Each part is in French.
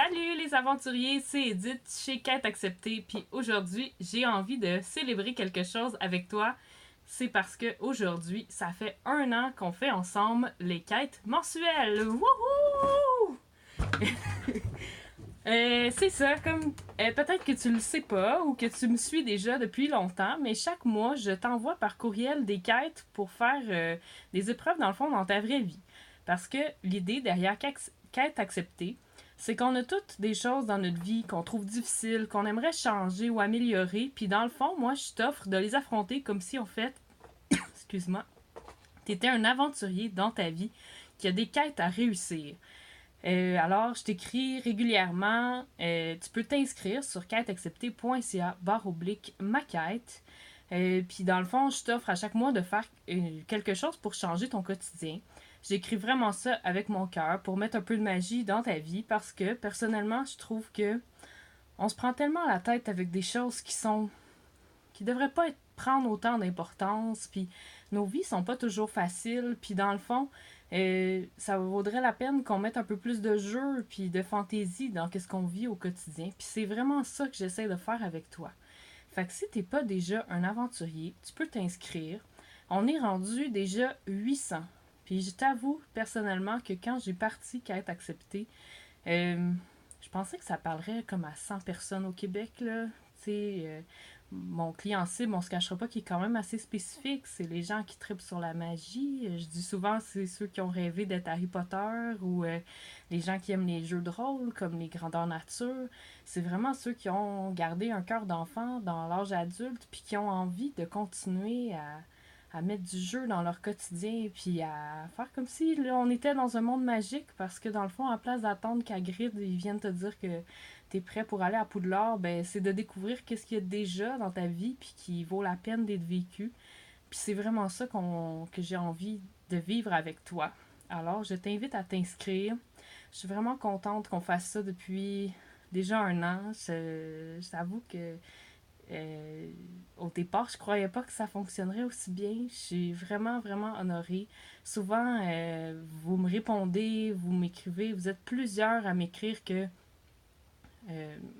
Salut les aventuriers, c'est Edith chez Quête Acceptée, puis aujourd'hui j'ai envie de célébrer quelque chose avec toi. C'est parce que aujourd'hui ça fait 1 an qu'on fait ensemble les quêtes mensuelles. Wouhou! C'est ça, comme peut-être que tu le sais pas ou que tu me suis déjà depuis longtemps, mais chaque mois je t'envoie par courriel des quêtes pour faire des épreuves dans le fond dans ta vraie vie. Parce que l'idée derrière Quête Acceptée, c'est qu'on a toutes des choses dans notre vie qu'on trouve difficiles, qu'on aimerait changer ou améliorer, puis dans le fond, moi, je t'offre de les affronter comme si, en fait, excuse-moi, t'étais un aventurier dans ta vie qui a des quêtes à réussir. Alors, je t'écris régulièrement. Tu peux t'inscrire sur quêteacceptée.ca/ma quête. Puis dans le fond, je t'offre à chaque mois de faire quelque chose pour changer ton quotidien. J'écris vraiment ça avec mon cœur pour mettre un peu de magie dans ta vie parce que personnellement, je trouve que on se prend tellement la tête avec des choses qui devraient pas prendre autant d'importance, puis nos vies sont pas toujours faciles, puis dans le fond, ça vaudrait la peine qu'on mette un peu plus de jeu puis de fantaisie dans ce qu'on vit au quotidien. Puis c'est vraiment ça que j'essaie de faire avec toi. Fait que si t'es pas déjà un aventurier, tu peux t'inscrire. On est rendu déjà 800. Puis je t'avoue personnellement que quand j'ai parti Quête Acceptée, euh, je pensais que ça parlerait comme à 100 personnes au Québec, là. Tu sais, mon client cible, on se cachera pas qu'il est quand même assez spécifique. C'est les gens qui trippent sur la magie. Je dis souvent, c'est ceux qui ont rêvé d'être Harry Potter ou les gens qui aiment les jeux de rôle, comme les grandeurs nature. C'est vraiment ceux qui ont gardé un cœur d'enfant dans l'âge adulte puis qui ont envie de continuer à mettre du jeu dans leur quotidien puis à faire comme si là, on était dans un monde magique parce que dans le fond, à place d'attendre qu'Hagrid ils viennent te dire que t'es prêt pour aller à Poudlard, ben c'est de découvrir qu'est-ce qu'il y a déjà dans ta vie puis qui vaut la peine d'être vécu. Puis c'est vraiment ça que j'ai envie de vivre avec toi. Alors, je t'invite à t'inscrire. Je suis vraiment contente qu'on fasse ça depuis déjà 1 an. Je t'avoue que au départ, je croyais pas que ça fonctionnerait aussi bien. Je suis vraiment, vraiment honorée. Souvent, vous me répondez, vous m'écrivez, vous êtes plusieurs à m'écrire que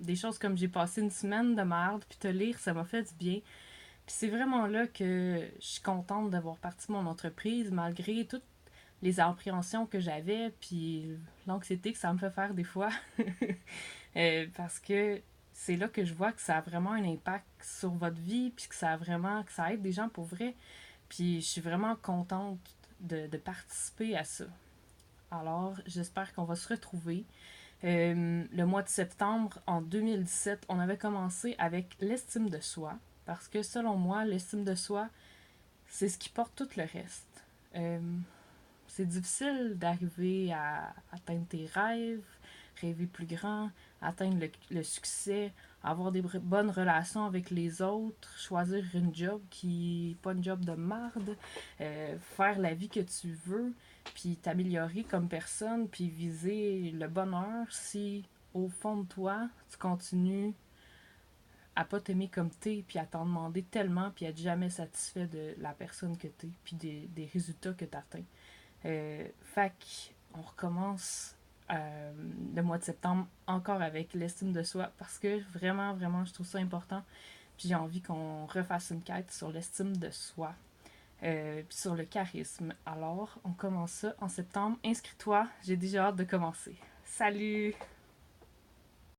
des choses comme j'ai passé une semaine de merde, puis te lire, ça m'a fait du bien. Puis c'est vraiment là que je suis contente d'avoir parti mon entreprise, malgré toutes les appréhensions que j'avais, puis l'anxiété que ça me fait faire des fois. Parce que c'est là que je vois que ça a vraiment un impact sur votre vie, puis que ça aide des gens pour vrai. Puis je suis vraiment contente de participer à ça. Alors, j'espère qu'on va se retrouver. Le mois de septembre en 2017, on avait commencé avec l'estime de soi. Parce que selon moi, l'estime de soi, c'est ce qui porte tout le reste. C'est difficile d'arriver à atteindre tes rêves, rêver plus grand, atteindre le succès, avoir des bonnes relations avec les autres, choisir une job qui n'est pas une job de marde, faire la vie que tu veux, puis t'améliorer comme personne, puis viser le bonheur si au fond de toi, tu continues à pas t'aimer comme t'es, puis à t'en demander tellement, puis à être jamais satisfait de la personne que t'es, puis des résultats que t'atteins. Fait on recommence le mois de septembre encore avec l'estime de soi parce que vraiment, vraiment, je trouve ça important. Puis j'ai envie qu'on refasse une quête sur l'estime de soi. Puis sur le charisme. Alors, on commence ça en septembre. Inscris-toi, j'ai déjà hâte de commencer. Salut!